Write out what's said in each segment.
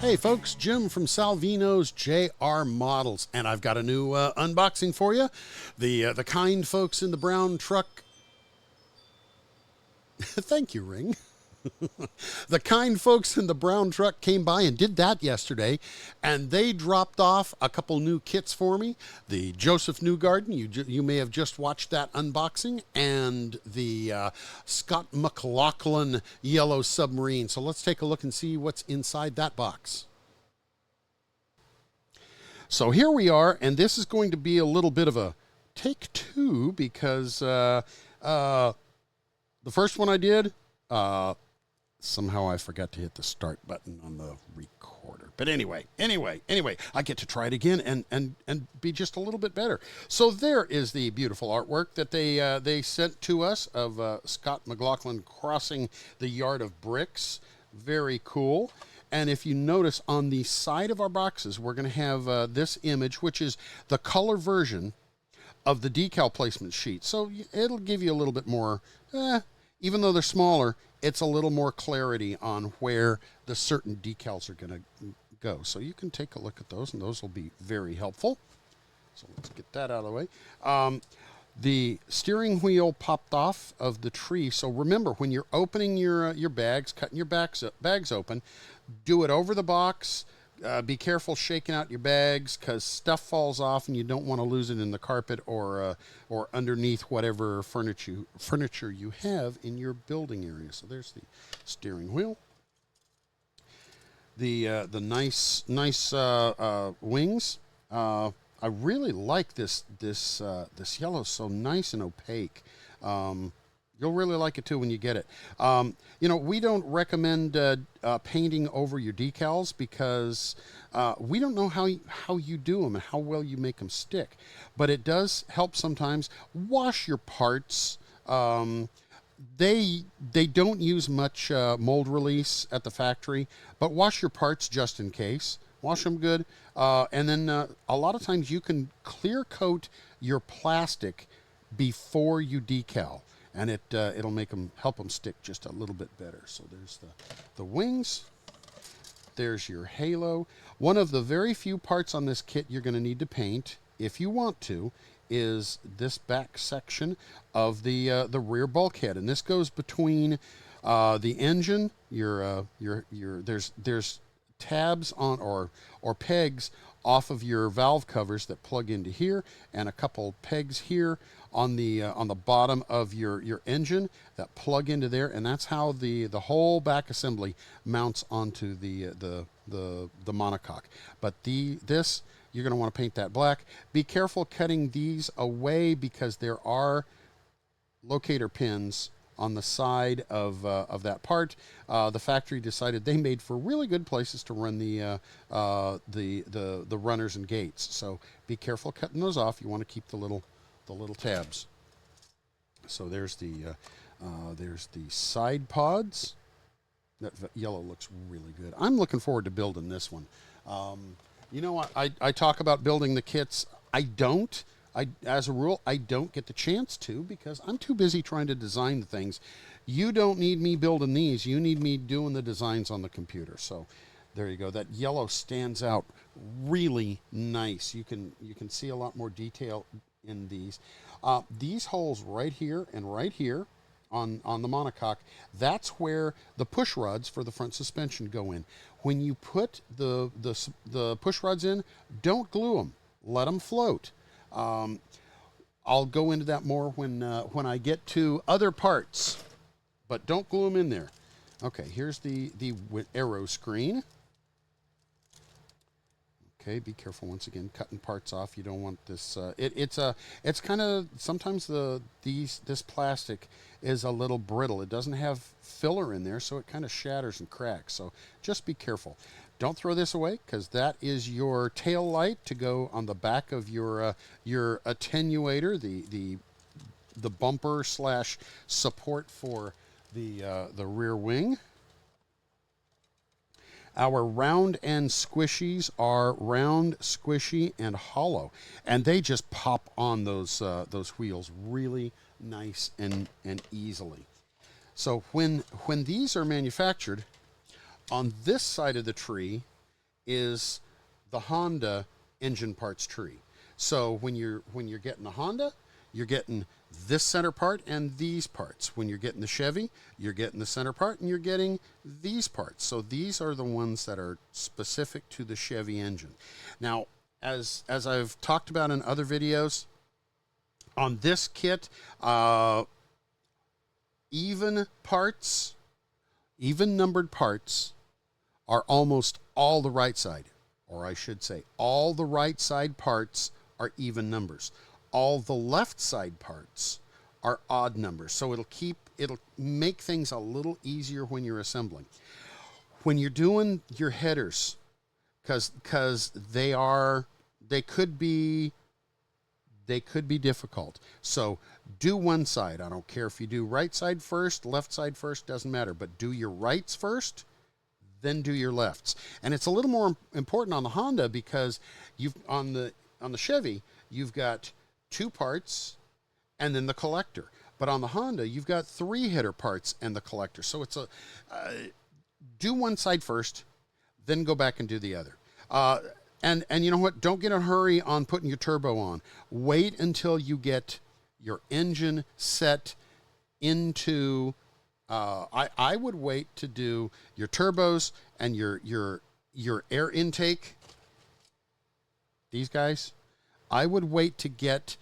Hey folks, Jim from Salvinos J R Models, and I've got a new unboxing for you. The kind folks in the brown truck. Thank you, Ring. The kind folks in the brown truck came by and did that yesterday, and they dropped off a couple new kits for me. The Joseph Newgarden, you may have just watched that unboxing, and the Scott McLaughlin yellow submarine. So let's take a look and see what's inside that box. So here we are, and this is going to be a little bit of a take two because the first one I did, somehow I forgot to hit the start button on the recorder. But anyway, I get to try it again and be just a little bit better. So there is the beautiful artwork that they sent to us of Scott McLaughlin crossing the yard of bricks. Very cool. And if you notice on the side of our boxes, we're going to have this image, which is the color version of the decal placement sheet. So it'll give you a little bit more, even though they're smaller, it's a little more clarity on where the certain decals are going to go. So you can take a look at those, and those will be very helpful. So let's get that out of the way. The steering wheel popped off of the tree. So remember, when you're opening your bags, cutting your bags open, do it over the box. Be careful shaking out your bags because stuff falls off and you don't want to lose it in the carpet or underneath whatever furniture you have in your building area. So there's the steering wheel. The nice wings. I really like this yellow, so nice and opaque. You'll really like it too when you get it. We don't recommend painting over your decals because we don't know how you do them and how well you make them stick. But it does help sometimes. Wash your parts. They don't use much mold release at the factory, but wash your parts just in case. Wash them good. And then a lot of times you can clear coat your plastic before you decal. And it'll help them stick just a little bit better. So there's the wings. There's your halo. One of the very few parts on this kit you're going to need to paint, if you want to, is this back section of the rear bulkhead, and this goes between the engine. There's tabs on or pegs off of your valve covers that plug into here, and a couple pegs here on the bottom of your engine that plug into there, and that's how the whole back assembly mounts onto the monocoque. But this you're going to want to paint that black. Be careful cutting these away because there are locator pins on the side of that part. The factory decided they made for really good places to run the runners and gates. So be careful cutting those off. You want to keep the little tabs. So there's the side pods. That yellow looks really good. I'm looking forward to building this one. I talk about building the kits. As a rule, I don't get the chance to because I'm too busy trying to design the things. You don't need me building these. You need me doing the designs on the computer. So there you go. That yellow stands out really nice. You can see a lot more detail in these. These holes right here and right here on the monocoque, that's where the push rods for the front suspension go in. When you put the push rods in, don't glue them. Let them float. I'll go into that more when I get to other parts, but don't glue them in there. Okay, here's the aero screen. Okay, be careful once again cutting parts off. You don't want this. It's kind of sometimes this plastic is a little brittle. It doesn't have filler in there, so it kind of shatters and cracks. So just be careful. Don't throw this away because that is your tail light to go on the back of your attenuator, the bumper / support for the rear wing. Our round and squishies are round, squishy, and hollow, and they just pop on those wheels really nice and easily. So when these are manufactured, on this side of the tree, is the Honda engine parts tree. So when you're getting the Honda, you're getting this center part and these parts. When you're getting the Chevy, you're getting the center part and you're getting these parts. So these are the ones that are specific to the Chevy engine. Now, as I've talked about in other videos, on this kit, even parts, even numbered parts are almost all the right side. Or I should say, all the right side parts are even numbers. All the left side parts are odd numbers. So it'll make things a little easier when you're assembling. When you're doing your headers, because they could be difficult. So do one side. I don't care if you do right side first, left side first, doesn't matter. But do your rights first, then do your lefts. And it's a little more important on the Honda because you've on the Chevy, you've got 2 parts and then the collector. But on the Honda, you've got 3 header parts and the collector. So it's do one side first, then go back and do the other. And you know what? Don't get in a hurry on putting your turbo on. Wait until you get your engine set into. I would wait to do your turbos and your air intake. These guys, I would wait to get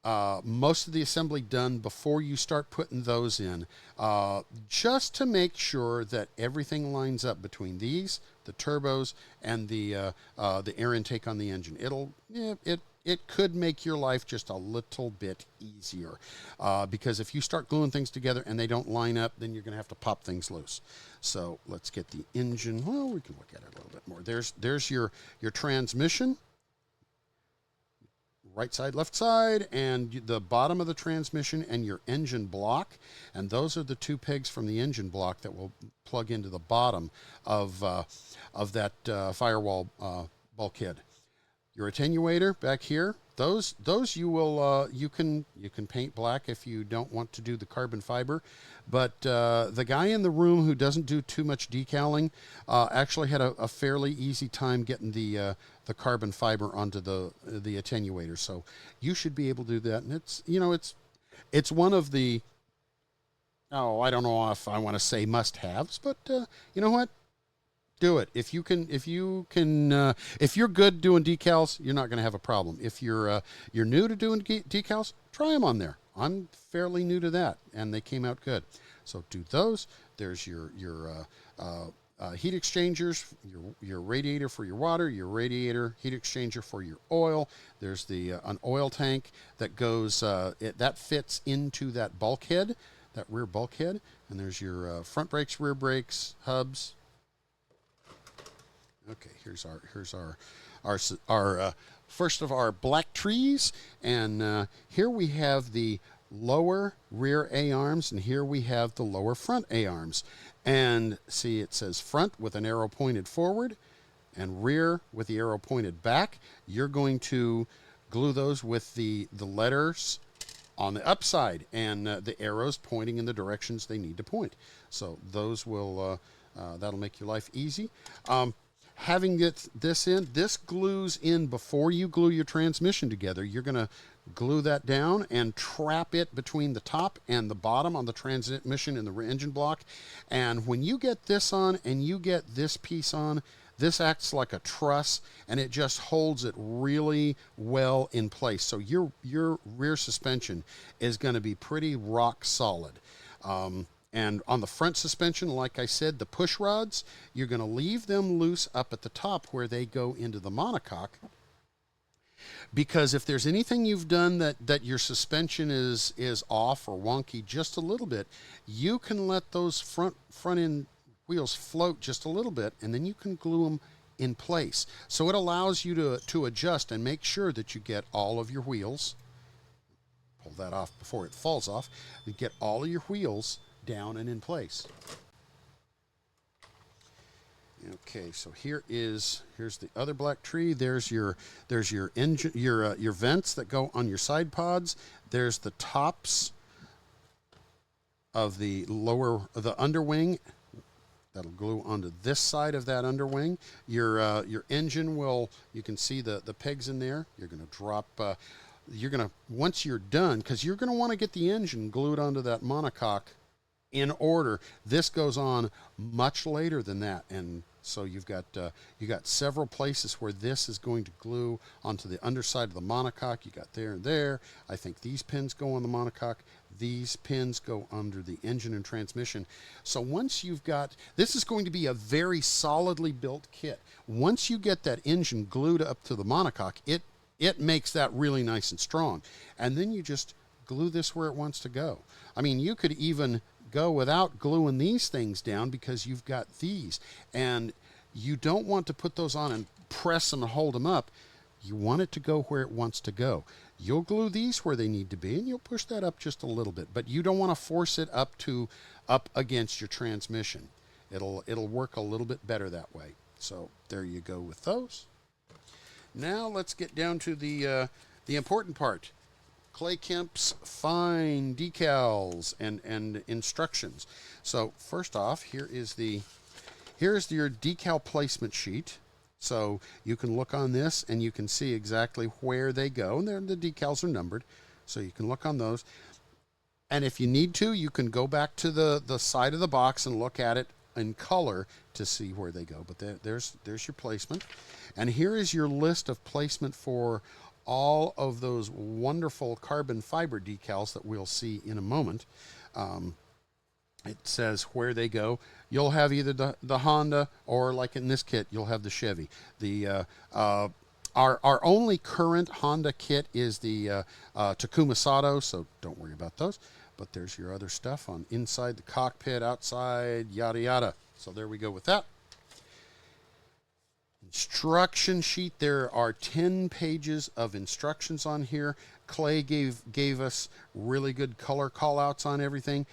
most of the assembly done before you start putting those in, just to make sure that everything lines up between these, the turbos, and the air intake on the engine. It could make your life just a little bit easier, because if you start gluing things together and they don't line up, then you're going to have to pop things loose. So let's get the engine. Well, we can look at it a little bit more. There's your transmission. Right side, left side, and the bottom of the transmission and your engine block. And those are the 2 pegs from the engine block that will plug into the bottom of that firewall bulkhead. Your attenuator back here, those you will you can paint black if you don't want to do the carbon fiber. But the guy in the room who doesn't do too much decaling actually had a fairly easy time getting the carbon fiber onto the attenuator. So you should be able to do that. And it's one of the, I don't know if I want to say must-haves, but you know what? Do it. If you're good doing decals, you're not going to have a problem. If you're new to doing decals, try them on there. I'm fairly new to that, and they came out good. So do those. There's your heat exchangers, your radiator for your water, your radiator heat exchanger for your oil. There's an oil tank that goes that fits into that bulkhead, that rear bulkhead. And there's your front brakes, rear brakes, hubs. Okay, here's our first of our black trees, and here we have the lower rear A-arms, and here we have the lower front A-arms. And see, it says front with an arrow pointed forward and rear with the arrow pointed back. You're going to glue those with the letters on the upside and the arrows pointing in the directions they need to point. So those will that'll make your life easy. Having this glues in before you glue your transmission together. You're going to glue that down and trap it between the top and the bottom on the transmission and the engine block. And when you get this on and you get this piece on, this acts like a truss, and it just holds it really well in place. So your rear suspension is going to be pretty rock solid. And on the front suspension, like I said, the push rods, you're going to leave them loose up at the top where they go into the monocoque. Because if there's anything you've done that your suspension is off or wonky just a little bit, you can let those front end wheels float just a little bit, and then you can glue them in place. So it allows you to adjust and make sure that you get all of your wheels. Pull that off before it falls off. You get all of your wheels down and in place. Okay, so here's the other black tree. There's your engine, your vents that go on your side pods. There's the tops of the underwing That'll glue onto this side of that underwing. Your engine will, you can see the pegs in there. You're going to drop, once you're done, because you're going to want to get the engine glued onto that monocoque in order. This goes on much later than that, and so you got several places where this is going to glue onto the underside of the monocoque. You got there and there. I think these pins go on the monocoque. These pins go under the engine and transmission. So once you've got, this is going to be a very solidly built kit. Once you get that engine glued up to the monocoque, it makes that really nice and strong. And then you just glue this where it wants to go. I mean, you could even go without gluing these things down because you've got these, and you don't want to put those on and press them and hold them up. You want it to go where it wants to go. You'll glue these where they need to be, and you'll push that up just a little bit, but you don't want to force it up against your transmission. It'll work a little bit better that way. So there you go with those. Now let's get down to the important part. Clay Kemp's fine decals and instructions. So first off, here's your decal placement sheet. So you can look on this and you can see exactly where they go. And the decals are numbered, so you can look on those. And if you need to, you can go back to the side of the box and look at it in color to see where they go. But there's your placement. And here is your list of placement for all of those wonderful carbon fiber decals that we'll see in a moment. It says where they go. You'll have either the Honda, or like in this kit, you'll have the Chevy. Our only current Honda kit is the Takuma Sato, so don't worry about those. But there's your other stuff on inside the cockpit, outside, yada yada. So there we go with that. Instruction sheet. There are 10 pages of instructions on here. Clay gave us really good color callouts on everything.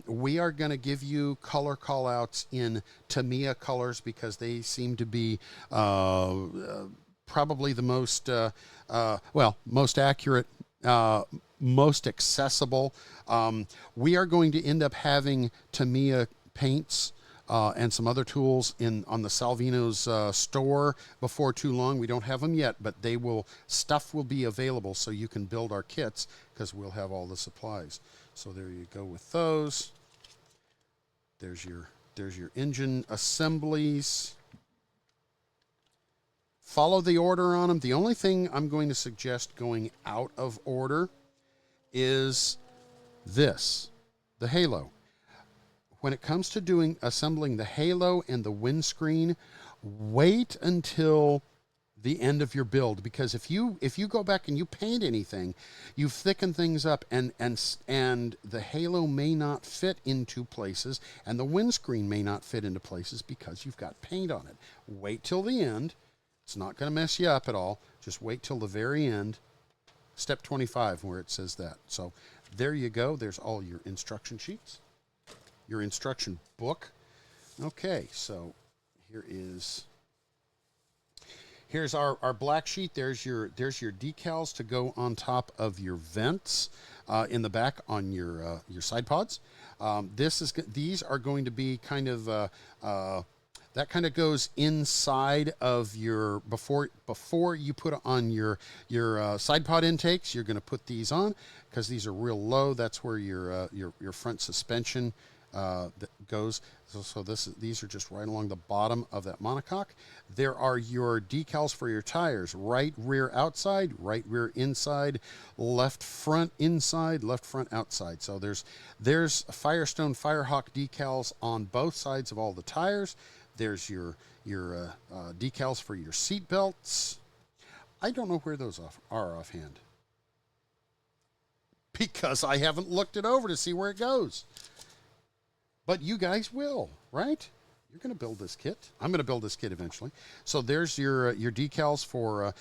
We are going to give you color callouts in Tamiya colors because they seem to be probably the most most accurate, most accessible. We are going to end up having Tamiya paints and some other tools on the Salvinos store before too long. We don't have them yet, but stuff will be available so you can build our kits because we'll have all the supplies. So there you go with those. There's your engine assemblies. Follow the order on them. The only thing I'm going to suggest going out of order is this, the halo. When it comes to assembling the halo and the windscreen, wait until the end of your build, because if you go back and you paint anything, you thicken things up, and the halo may not fit into places, and the windscreen may not fit into places because you've got paint on it. Wait till the end. It's not going to mess you up at all. Just wait till the very end, step 25, where it says that. So there you go. There's all your instruction sheets. Your instruction book. Okay, so here's our black sheet. There's your decals to go on top of your vents in the back on your side pods. These are going to be kind of that kind of goes inside of your before you put on your side pod intakes. You're going to put these on because these are real low. That's where your front suspension that goes. So these are just right along the bottom of that monocoque. There are your decals for your tires: right rear outside, right rear inside, left front inside, left front outside. So there's Firestone Firehawk decals on both sides of all the tires. There's your decals for your seat belts. I don't know where those are offhand because I haven't looked it over to see where it goes. But you guys will, right? You're going to build this kit. I'm going to build this kit eventually. So there's your decals for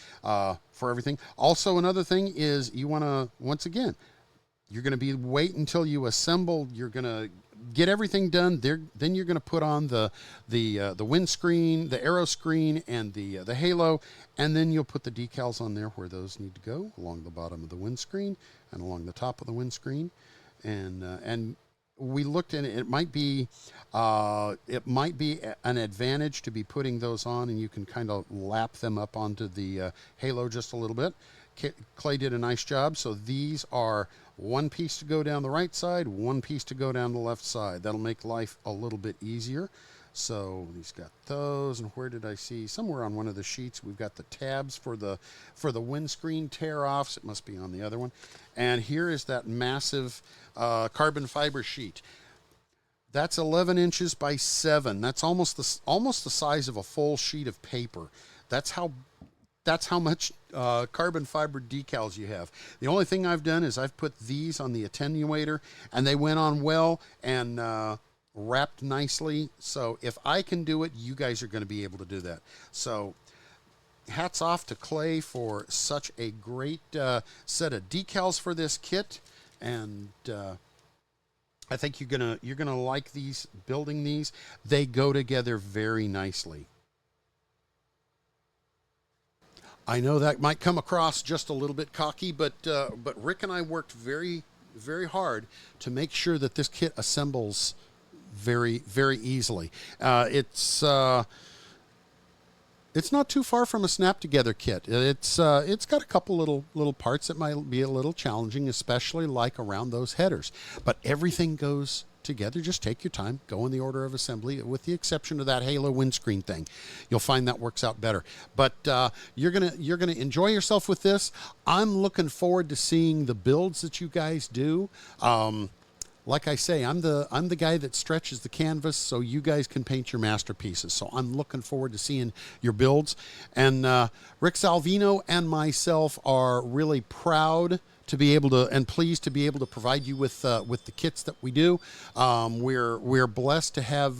everything. Also, another thing is you want to, once again, you're going to be wait until you assemble. You're going to get everything done. Then you're going to put on the windscreen, the aero screen, and the halo, and then you'll put the decals on there where those need to go, along the bottom of the windscreen and along the top of the windscreen, and we looked at it. It might be an advantage to be putting those on, and you can kind of lap them up onto the halo just a little bit. Clay did a nice job. So these are one piece to go down the right side, one piece to go down the left side. That'll make life a little bit easier. So he's got those, and where did I see? Somewhere on one of the sheets we've got the tabs for the windscreen tear-offs. It must be on the other one. And here is that massive carbon fiber sheet. That's 11 inches by 7. That's almost the size of a full sheet of paper. That's how much carbon fiber decals you have. The only thing I've done is I've put these on the attenuator, and they went on well and wrapped nicely. So if I can do it, you guys are going to be able to do that. So hats off to Clay for such a great set of decals for this kit, and I think you're gonna like these. Building these, they go together very nicely. I know that might come across just a little bit cocky, but Rick and I worked very, very hard to make sure that this kit assembles very, very easily. It's not too far from a snap together kit. It's got a couple little parts that might be a little challenging, especially like around those headers. But everything goes together. Just take your time, go in the order of assembly, with the exception of that halo windscreen thing. You'll find that works out better. But you're gonna enjoy yourself with this. I'm looking forward to seeing the builds that you guys do. Like I say, I'm the guy that stretches the canvas so you guys can paint your masterpieces. So I'm looking forward to seeing your builds. And Rick Salvino and myself are really proud to be able to, and pleased to be able to provide you with the kits that we do. We're blessed to have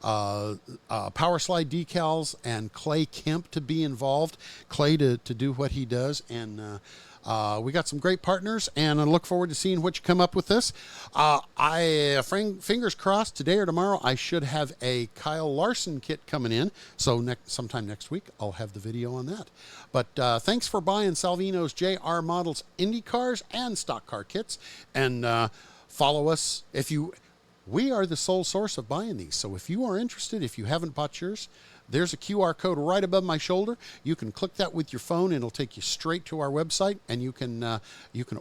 Power Slide decals and Clay Kemp to be involved. Clay to do what he does, and we got some great partners, and I look forward to seeing what you come up with this. Fingers crossed, today or tomorrow, I should have a Kyle Larson kit coming in. So sometime next week, I'll have the video on that. But thanks for buying Salvinos J R Models Indy cars and stock car kits. And follow us. We are the sole source of buying these. So if you are interested, if you haven't bought yours, there's a QR code right above my shoulder. You can click that with your phone, and it'll take you straight to our website, and you can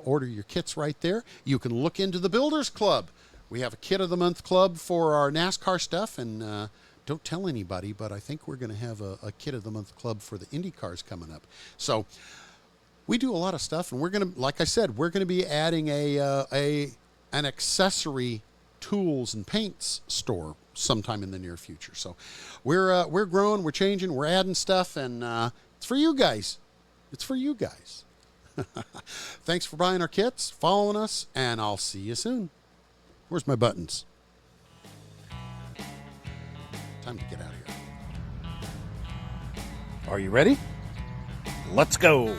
order your kits right there. You can look into the Builders Club. We have a Kit of the Month club for our NASCAR stuff, and don't tell anybody, but I think we're going to have a Kit of the Month club for the Indy cars coming up. So we do a lot of stuff, and we're going to, like I said, we're going to be adding an accessory tools and paints store sometime in the near future. So we're growing, we're changing, we're adding stuff, and it's for you guys. It's for you guys. Thanks for buying our kits, following us, and I'll see you soon. Where's my buttons? Time to get out of here. Are you ready? Let's go.